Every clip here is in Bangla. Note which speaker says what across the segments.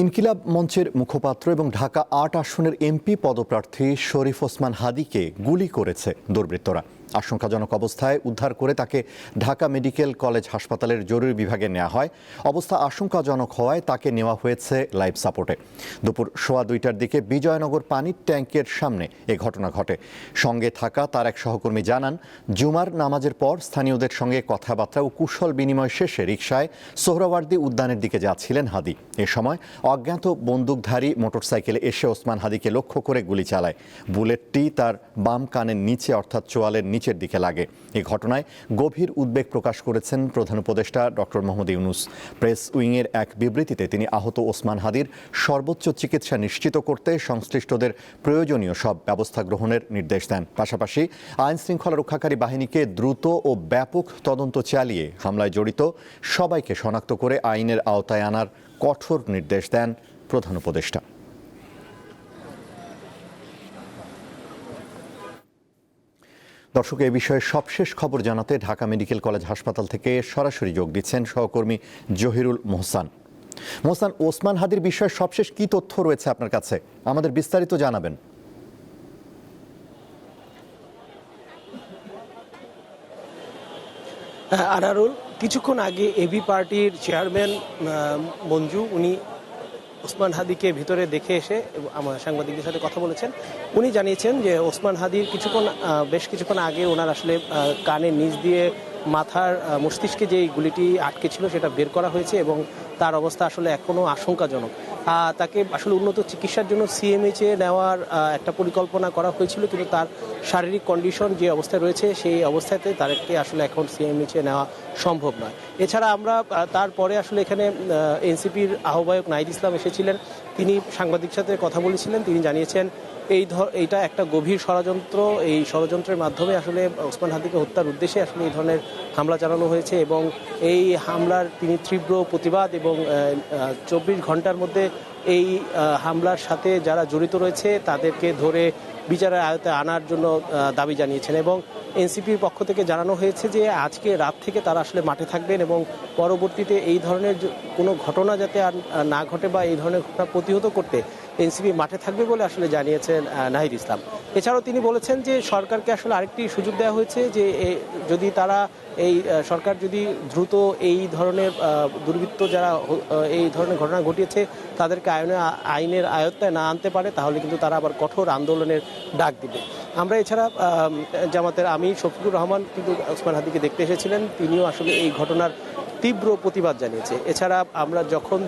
Speaker 1: ইনকিলাব মঞ্চের মুখপাত্র এবং ঢাকা ৮ আসনের এমপি পদপ্রার্থী শরীফ ওসমান হাদীকে গুলি করেছে দুর্বৃত্তরা। আশঙ্কাজনক অবস্থায় উদ্ধার করে তাকে ঢাকা মেডিকেল কলেজ হাসপাতালের জরুরি বিভাগে নেওয়া হয়। অবস্থা আশঙ্কাজনক হওয়ায় তাকে নেওয়া হয়েছে লাইফ সাপোর্টে। দুপুর 2:15টার দিকে বিজয়নগর পানির ট্যাঙ্কের সামনে এ ঘটনা ঘটে। সঙ্গে থাকা তার এক সহকর্মী জানান, জুমার নামাজের পর স্থানীয়দের সঙ্গে কথাবার্তা ও কুশল বিনিময় শেষে রিকশায় সোহরাওয়ার্দী উদ্যানের দিকে যাচ্ছিলেন হাদী। এ সময় অজ্ঞাত বন্দুকধারী মোটরসাইকেলে এসে ওসমান হাদীকে লক্ষ্য করে গুলি চালায়। বুলেটটি তার বাম কানের নিচে অর্থাৎ চোয়ালের নিচের দিকে লাগে। এই ঘটনায় গভীর উদ্বেগ প্রকাশ করেছেন প্রধান উপদেষ্টা ডক্টর মোহাম্মদ ইউনূস। প্রেস উইংয়ের এক বিবৃতিতে তিনি আহত ওসমান হাদীর সর্বোচ্চ চিকিৎসা নিশ্চিত করতে সংশ্লিষ্টদের প্রয়োজনীয় সব ব্যবস্থা গ্রহণের নির্দেশ দেন। পাশাপাশি আইন শৃঙ্খলা রক্ষাকারী বাহিনীকে দ্রুত ও ব্যাপক তদন্ত চালিয়ে হামলায় জড়িত সবাইকে শনাক্ত করে আইনের আওতায় আনার কঠোর নির্দেশ দেন প্রধান উপদেষ্টা। দর্শক, এ বিষয়ে সবশেষ খবর জানাতে ঢাকা মেডিকেল কলেজ হাসপাতাল থেকে সরাসরি যোগ দিচ্ছেন সহকর্মী জহিরুল মোহসান। মোহসান, ওসমান হাদীর বিষয়ে সবশেষ কি তথ্য রয়েছে আপনার কাছে? আমাদের বিস্তারিত জানাবেন।
Speaker 2: আনারুল, কিছুক্ষণ আগে এবি পার্টির চেয়ারম্যান মঞ্জু উনি ওসমান হাদীকে ভিতরে দেখে এসে আমার সাংবাদিকদের সাথে কথা বলেছেন। উনি জানিয়েছেন যে ওসমান হাদীর বেশ কিছুক্ষণ আগে ওনার আসলে কানের নিচ দিয়ে মাথার মস্তিষ্কে যে গুলিটি আটকে ছিল সেটা বের করা হয়েছে এবং তার অবস্থা আসলে এখনও আশঙ্কাজনক। তাকে আসলে উন্নত চিকিৎসার জন্য সিএমএইচে নেওয়ার একটা পরিকল্পনা করা হয়েছিল, কিন্তু তার শারীরিক কন্ডিশন যে অবস্থায় রয়েছে সেই অবস্থাতে তাদেরকে আসলে এখন সিএমএইচে নেওয়া সম্ভব নয়। এছাড়া আমরা তারপরে আসলে এখানে এনসিপির আহ্বায়ক নাহিদ ইসলাম এসেছিলেন। তিনি সাংবাদিকের সাথে কথা বলেছিলেন। তিনি জানিয়েছেন এইটা একটা গভীর ষড়যন্ত্র। এই ষড়যন্ত্রের মাধ্যমে আসলে ওসমান হাদীকে হত্যার উদ্দেশ্যে আসলে এই ধরনের হামলা চালানো হয়েছে এবং এই হামলার তিনি তীব্র প্রতিবাদ এবং 24 ঘন্টার মধ্যে এই হামলার সাথে যারা জড়িত রয়েছে তাদেরকে ধরে বিচারের আয়তায় আনার জন্য দাবি জানিয়েছেন এবং এনসিপির পক্ষ থেকে জানানো হয়েছে যে আজকে রাত থেকে তারা আসলে মাঠে থাকবেন এবং পরবর্তীতে এই ধরনের কোনো ঘটনা যাতে আর না ঘটে বা এই ধরনের ঘটনা প্রতিহত করতে এনসিপি মাঠে থাকবে বলে আসলে জানিয়েছেন নাহিদ ইসলাম। এছাড়াও তিনি বলেছেন যে সরকারকে আসলে আরেকটি সুযোগ দেওয়া হয়েছে যে যদি তারা সরকার যদি দ্রুত এই ধরনের দুর্বৃত্ত যারা এই ধরনের ঘটনা ঘটিয়েছে তাদেরকে আইনের আয়ত্তায় না আনতে পারে তাহলে কিন্তু তারা আবার কঠোর আন্দোলনের ডাক দিবে। আমরা এছাড়া জামাতের আমির শফিকুর রহমান কিন্তু ওসমান হাদীকে দেখতে এসেছিলেন। তিনিও আসলে এই ঘটনার তীব্র প্রতিবাদ জানিয়েছে। এছাড়া আমরা যখন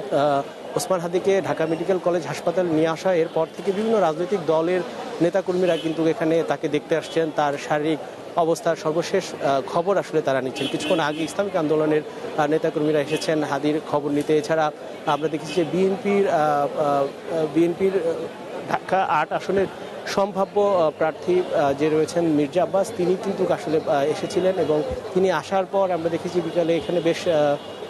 Speaker 2: ওসমান হাদীকে ঢাকা মেডিকেল কলেজ হাসপাতালে নিয়ে আসা এরপর থেকে বিভিন্ন রাজনৈতিক দলের নেতাকর্মীরা কিন্তু এখানে তাকে দেখতে আসছেন। তার শারীরিক অবস্থার সর্বশেষ খবর আসলে তারা নিচ্ছেন। কিছুক্ষণ আগে ইসলামিক আন্দোলনের নেতাকর্মীরা এসেছেন হাদীর খবর নিতে। এছাড়া আমরা দেখেছি যে বিএনপির ঢাকা ৮ আসনের সম্ভাব্য প্রার্থী যে রয়েছেন মির্জা আব্বাস, তিনি কিন্তু আসলে এসেছিলেন এবং তিনি আসার পর আমরা দেখেছি বিকালে এখানে বেশ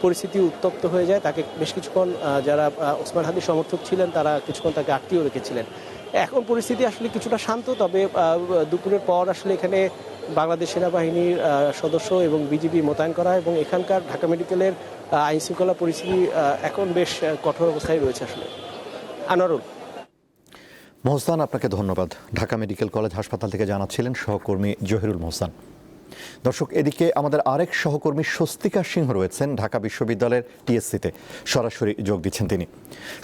Speaker 2: পরিস্থিতি উত্তপ্ত হয়ে যায়। তাকে বেশ কিছুক্ষণ যারা ওসমান হাদীর সমর্থক ছিলেন তারা কিছুক্ষণ তাকে আটকেও রেখেছিলেন। এখন পরিস্থিতি আসলে কিছুটা শান্ত, তবে দুপুরের পর আসলে এখানে বাংলাদেশ সেনাবাহিনীর সদস্য এবং বিজিবি মোতায়েন করা এবং এখানকার ঢাকা মেডিকেলের আইন শৃঙ্খলা পরিস্থিতি এখন বেশ কঠোর অবস্থায় রয়েছে আসলে। আনোয়ারুল।
Speaker 1: মোহসান, আপনাকে ধন্যবাদ। ঢাকা মেডিকেল কলেজ হাসপাতাল থেকে জানাচ্ছিলেন সহকর্মী জহিরুল মোহসান। দর্শক, এদিকে আমাদের আরেক সহকর্মী স্বস্তিকা সিংহ রয়েছেন ঢাকা বিশ্ববিদ্যালয়ের টিএসসিতে, সরাসরি যোগ দিচ্ছেন তিনি।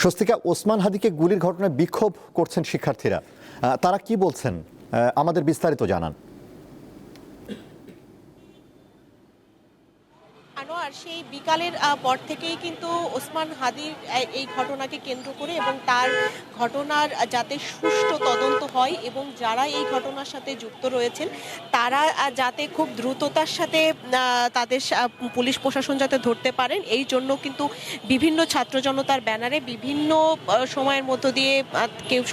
Speaker 1: স্বস্তিকা, ওসমান হাদীকে গুলির ঘটনায় বিক্ষোভ করছেন শিক্ষার্থীরা, তারা কি বলছেন আমাদের বিস্তারিত জানান।
Speaker 3: আর সেই বিকালের পর থেকেই কিন্তু ওসমান হাদীর এই ঘটনাকে কেন্দ্র করে এবং তার ঘটনার যাতে সুষ্ঠু তদন্ত হয় এবং যারা এই ঘটনার সাথে যুক্ত রয়েছেন তারা যাতে খুব দ্রুততার সাথে তাদের পুলিশ প্রশাসন যাতে ধরতে পারেন, এই জন্য কিন্তু বিভিন্ন ছাত্র জনতার ব্যানারে বিভিন্ন সময়ের মধ্য দিয়ে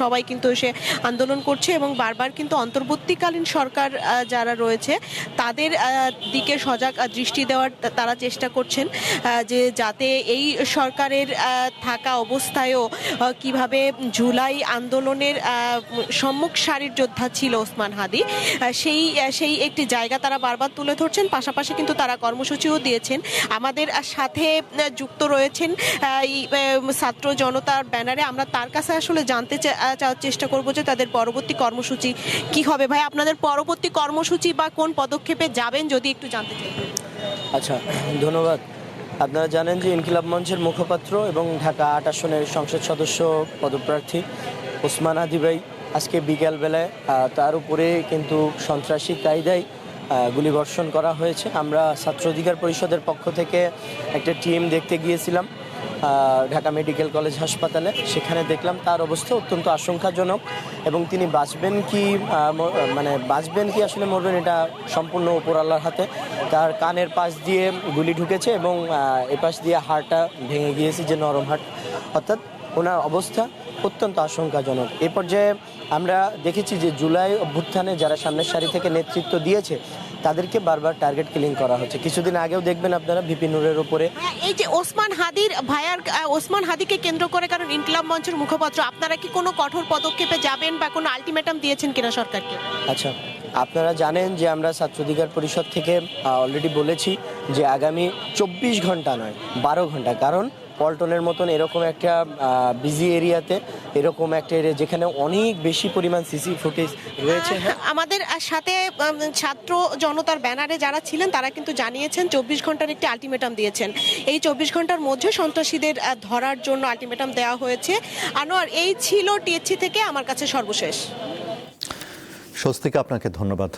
Speaker 3: সবাই কিন্তু এসে আন্দোলন করছে এবং বারবার কিন্তু অন্তর্বর্তীকালীন সরকার যারা রয়েছে তাদের দিকে সজাগ দৃষ্টি দেওয়ার তারা চেষ্টা করছেন যে যাতে এই সরকারের থাকা অবস্থায়ও কিভাবে জুলাই আন্দোলনের সম্মুখ সারির যোদ্ধা ছিল ওসমান হাদি, সেই একটি জায়গা তারা বারবার তুলে ধরছেন। পাশাপাশি কিন্তু তারা কর্মসূচিও দিয়েছেন। আমাদের সাথে যুক্ত রয়েছেন এই ছাত্র জনতার ব্যানারে, আমরা তার কাছে আসলে জানতে চাওয়ার চেষ্টা করব যে তাদের পরবর্তী কর্মসূচি কি হবে। ভাই, আপনাদের পরবর্তী কর্মসূচি বা কোন পদক্ষেপে যাবেন যদি একটু জানতে চাই।
Speaker 4: আচ্ছা, ধন্যবাদ। আপনারা জানেন যে ইনকিলাব মঞ্চের মুখপাত্র এবং ঢাকা ৮ আসনের সংসদ সদস্য পদপ্রার্থী ওসমান হাদি ভাই আজকে বিকেলবেলায় তার উপরে কিন্তু সন্ত্রাসী কায়দায় গুলিবর্ষণ করা হয়েছে। আমরা ছাত্র অধিকার পরিষদের পক্ষ থেকে একটা টিম দেখতে গিয়েছিলাম ঢাকা মেডিকেল কলেজ হাসপাতালে। সেখানে দেখলাম তার অবস্থা অত্যন্ত আশঙ্কাজনক এবং তিনি বাঁচবেন কি আসলে মরবেন এটা সম্পূর্ণ উপর আল্লাহর হাতে। তার কানের পাশ দিয়ে গুলি ঢুকেছে এবং এপাশ দিয়ে হাড়টা ভেঙে গিয়েছে, যে নরম হাড়, অর্থাৎ ওনার অবস্থা অত্যন্ত আশঙ্কাজনক। এ পর্যায়ে আমরা দেখেছি যে জুলাই অভ্যুত্থানে যারা সামনের সারি থেকে নেতৃত্ব দিয়েছে তাদেরকে বারবার টার্গেট কিলিং করা হচ্ছে। কিছুদিন আগেও দেখবেন আপনারা ভিপি নূরের উপরে
Speaker 3: এই যে ওসমান হাদিকে কেন্দ্র করে, কারণ ইনকিলাব মঞ্চের মুখপাত্র, আপনারা কি কোনো কঠোর পদক্ষেপে যাবেন বা কোনো আলটিমেটাম দিয়েছেন কিনা সরকারকে?
Speaker 4: আচ্ছা, আপনারা জানেন যে আমরা ছাত্র অধিকার পরিষদ থেকে অলরেডি বলেছি যে আগামী 24 ঘন্টা নয় 12 ঘন্টা, কারণ পল্টনের মতন এরকম একটা বিজি এরিয়াতে, এরকম একটা এরিয়া যেখানে অনেক বেশি পরিমাণ সিসি ফুটেজ রয়েছে।
Speaker 3: আমাদের সাথে ছাত্র জনতার ব্যানারে যারা ছিলেন তারা কিন্তু জানিয়েছেন 24 ঘন্টার একটি আলটিমেটাম দিয়েছেন। এই 24 ঘন্টার মধ্যে সন্ত্রাসীদের ধরার জন্য আলটিমেটাম দেওয়া হয়েছে। আনোয়ার, এই ছিল টিএসসি থেকে আমার কাছে সর্বশেষ।
Speaker 1: স্বস্তিকা, আপনাকে ধন্যবাদ।